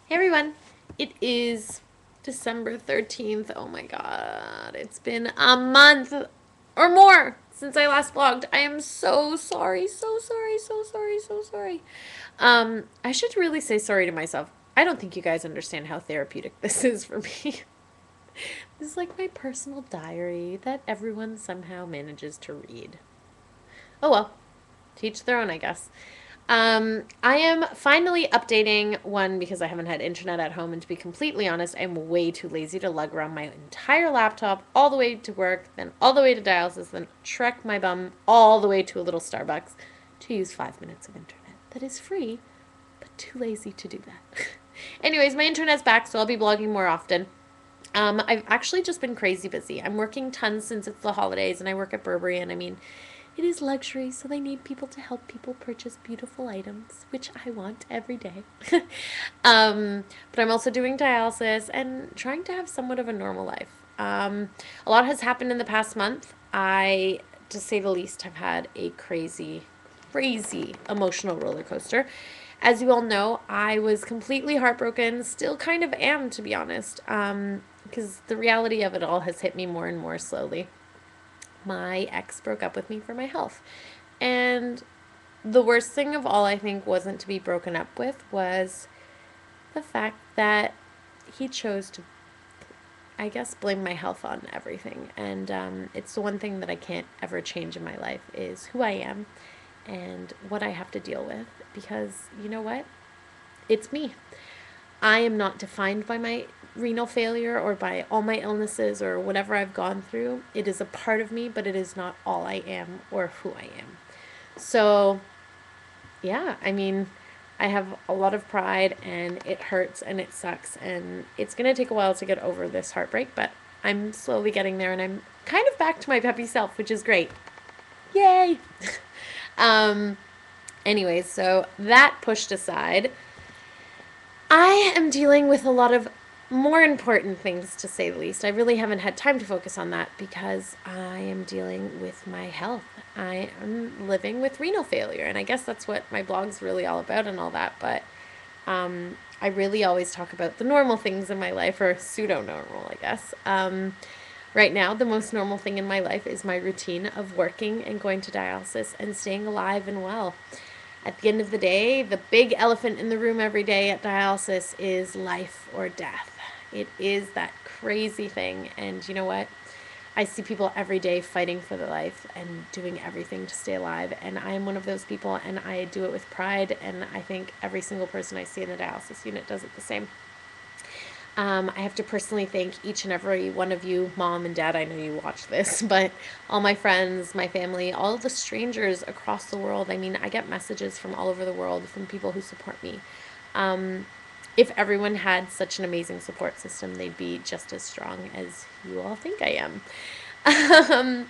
Hey everyone, it is December 13th. Oh my god, it's been a month or more since I last vlogged. I am so sorry, so sorry, so sorry, so sorry. I should really say sorry to myself. I don't think you guys understand how therapeutic this is for me. This is like my personal diary that everyone somehow manages to read. Oh well, to each their own, I guess. I am finally updating one because I haven't had internet at home, and to be completely honest, I'm way too lazy to lug around my entire laptop all the way to work, then all the way to dialysis, then trek my bum all the way to a little Starbucks to use 5 minutes of internet that is free, but too lazy to do that. Anyways, my internet's back, so I'll be blogging more often. I've actually just been crazy busy. I'm working tons since it's the holidays, and I work at Burberry, and I mean, it is luxury, so they need people to help people purchase beautiful items, which I want every day. But I'm also doing dialysis and trying to have somewhat of a normal life. A lot has happened in the past month. I, to say the least, have had a crazy, crazy emotional roller coaster. As you all know, I was completely heartbroken, still kind of am, to be honest, because the reality of it all has hit me more and more slowly. My ex broke up with me for my health. And the worst thing of all, I think, wasn't to be broken up with, was the fact that he chose to, I guess, blame my health on everything. And it's the one thing that I can't ever change in my life is who I am and what I have to deal with. Because you know what? It's me. I am not defined by my renal failure or by all my illnesses or whatever I've gone through. It is a part of me, but it is not all I am or who I am. So, yeah, I mean, I have a lot of pride and it hurts and it sucks and it's going to take a while to get over this heartbreak, but I'm slowly getting there and I'm kind of back to my peppy self, which is great. Yay! um, anyways, so that pushed aside, I am dealing with a lot of more important things, to say the least. I really haven't had time to focus on that because I am dealing with my health. I am living with renal failure, and I guess that's what my blog's really all about and all that, but I really always talk about the normal things in my life, or pseudo-normal, I guess. Right now, the most normal thing in my life is my routine of working and going to dialysis and staying alive and well. At the end of the day, the big elephant in the room every day at dialysis is life or death. It is that crazy thing. And you know what? I see people every day fighting for their life and doing everything to stay alive. And I am one of those people, and I do it with pride. And I think every single person I see in the dialysis unit does it the same. I have to personally thank each and every one of you, mom and dad. I know you watch this, but all my friends, my family, all of the strangers across the world. I mean, I get messages from all over the world from people who support me. If everyone had such an amazing support system, they'd be just as strong as you all think I am. Um,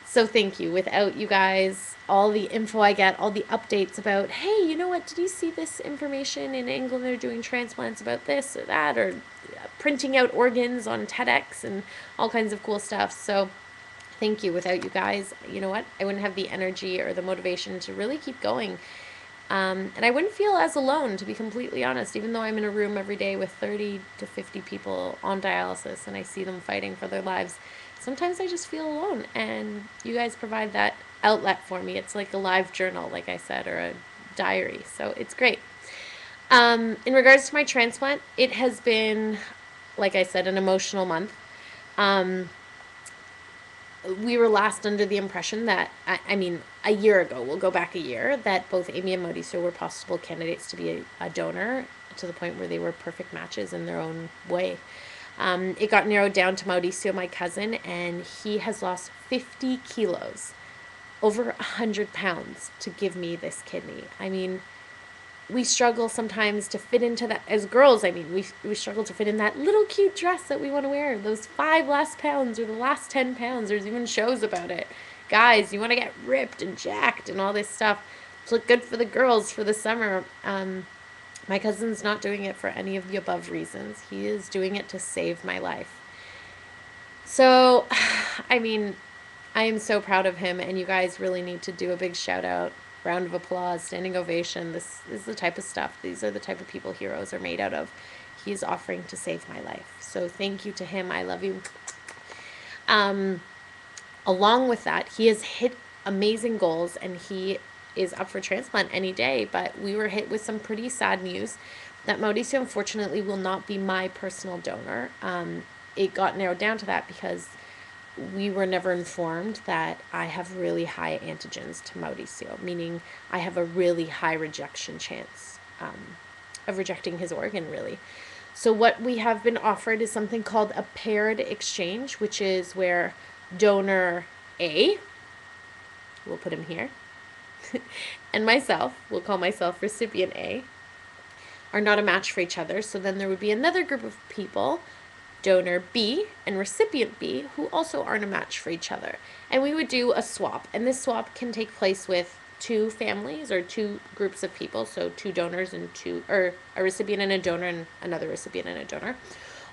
so thank you. Without you guys, all the info I get, all the updates about, hey, you know what, did you see this information in England? They're doing transplants about this or that, or printing out organs on TEDx and all kinds of cool stuff. So thank you. Without you guys, you know what, I wouldn't have the energy or the motivation to really keep going. And I wouldn't feel as alone, to be completely honest, even though I'm in a room every day with 30 to 50 people on dialysis and I see them fighting for their lives. Sometimes I just feel alone, and you guys provide that outlet for me. It's like a live journal, like I said, or a diary. So it's great. In regards to my transplant, it has been, like I said, an emotional month. Um, we were last under the impression that, I mean, a year ago, we'll go back a year, that both Amy and Mauricio were possible candidates to be a donor, to the point where they were perfect matches in their own way. It got narrowed down to Mauricio, my cousin, and he has lost 50 kilos, over 100 pounds, to give me this kidney. I mean, we struggle sometimes to fit into that, as girls. I mean, we struggle to fit in that little cute dress that we want to wear, those 5 last pounds or the last 10 pounds. There's even shows about it. Guys, you want to get ripped and jacked and all this stuff to look good for the girls for the summer. My cousin's not doing it for any of the above reasons. He is doing it to save my life. So, I mean, I am so proud of him, and you guys really need to do a big shout out round of applause, standing ovation. This is the type of stuff. These are the type of people heroes are made out of. He's offering to save my life. So thank you to him. I love you. Along with that, he has hit amazing goals and he is up for transplant any day. But we were hit with some pretty sad news that Mauricio, unfortunately, will not be my personal donor. It got narrowed down to that because we were never informed that I have really high antigens to Mauricio, meaning I have a really high rejection chance of rejecting his organ, really. So what we have been offered is something called a paired exchange, which is where donor A, we'll put him here, and myself, we'll call myself recipient A, are not a match for each other. So then there would be another group of people, donor B and recipient B, who also aren't a match for each other. And we would do a swap. And this swap can take place with two families or two groups of people. So two donors and or a recipient and a donor and another recipient and a donor.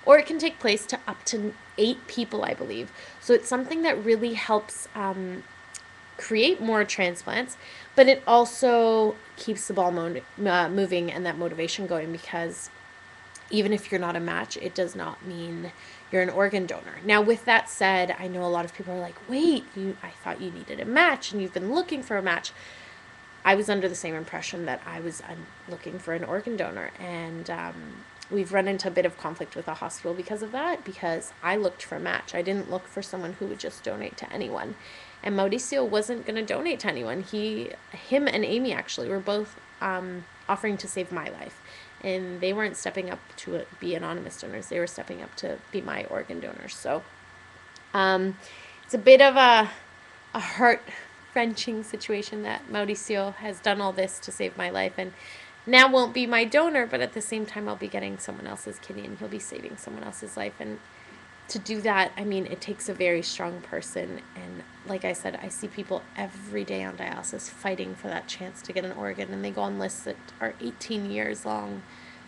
Or it can take place to up to 8 people, I believe. So it's something that really helps create more transplants, but it also keeps the ball moving and that motivation going, because even if you're not a match, it does not mean you're an organ donor. Now, with that said, I know a lot of people are like, wait, I thought you needed a match and you've been looking for a match. I was under the same impression that I was looking for an organ donor, and we've run into a bit of conflict with the hospital because of that, because I looked for a match. I didn't look for someone who would just donate to anyone. And Mauricio wasn't going to donate to anyone. Him and Amy actually were both offering to save my life. And they weren't stepping up to be anonymous donors. They were stepping up to be my organ donors. So it's a bit of a heart-wrenching situation that Mauricio has done all this to save my life and now won't be my donor, but at the same time I'll be getting someone else's kidney and he'll be saving someone else's life. And to do that, I mean, it takes a very strong person. And like I said, I see people every day on dialysis fighting for that chance to get an organ, and they go on lists that are 18 years long,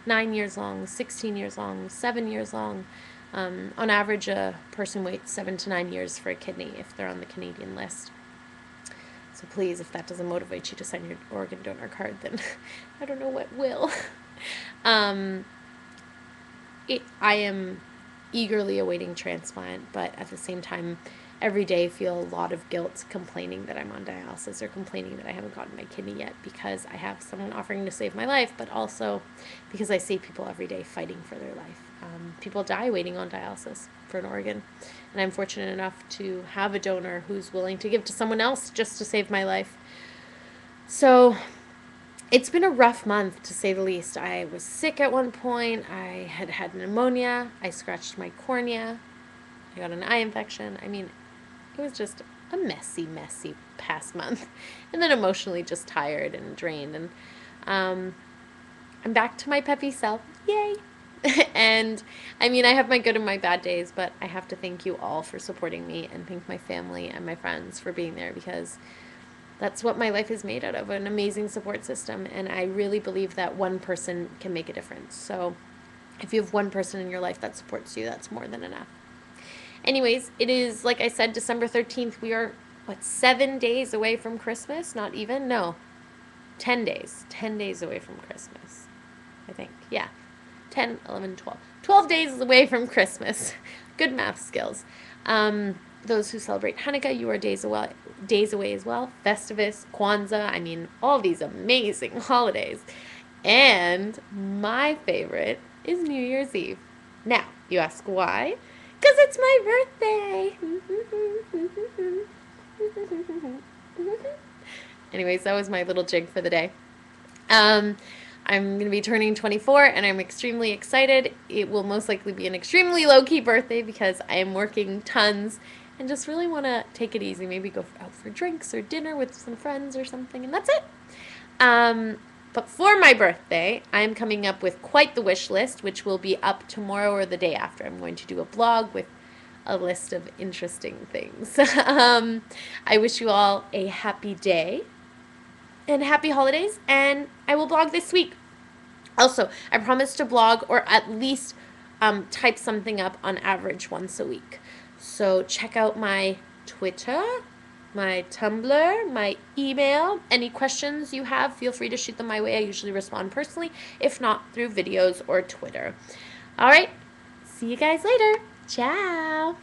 9 years long, 16 years long, 7 years long. On average, a person waits 7 to 9 years for a kidney if they're on the Canadian list. So please, if that doesn't motivate you to sign your organ donor card, then I don't know what will. I am eagerly awaiting transplant, but at the same time, every day feel a lot of guilt complaining that I'm on dialysis or complaining that I haven't gotten my kidney yet, because I have someone offering to save my life, but also because I see people every day fighting for their life. People die waiting on dialysis for an organ, and I'm fortunate enough to have a donor who's willing to give to someone else just to save my life. So it's been a rough month, to say the least. I was sick at one point. I had pneumonia. I scratched my cornea. I got an eye infection. I mean, it was just a messy past month. And then emotionally just tired and drained. And I'm back to my peppy self. Yay! And I mean, I have my good and my bad days, but I have to thank you all for supporting me and thank my family and my friends for being there, because that's what my life is made out of, an amazing support system. And I really believe that one person can make a difference. So if you have one person in your life that supports you, that's more than enough. Anyways, it is, like I said, December 13th. We are, 7 days away from Christmas? Not even? No. 10 days. 10 days away from Christmas, I think. Yeah. 10, 11, 12. 12 days away from Christmas. Good math skills. Those who celebrate Hanukkah, you are days away as well. Festivus, Kwanzaa, I mean, all these amazing holidays. And my favorite is New Year's Eve. Now, you ask why? Because it's my birthday. Anyways, that was my little jig for the day. I'm going to be turning 24, and I'm extremely excited. It will most likely be an extremely low-key birthday because I am working tons and just really want to take it easy. Maybe go out for drinks or dinner with some friends or something, and that's it. But for my birthday, I'm coming up with quite the wish list, which will be up tomorrow or the day after. I'm going to do a blog with a list of interesting things. I wish you all a happy day and happy holidays, and I will blog this week. Also, I promise to blog or at least type something up on average once a week. So check out my Twitter, my Tumblr, my email. Any questions you have, feel free to shoot them my way. I usually respond personally, if not through videos or Twitter. All right, see you guys later. Ciao.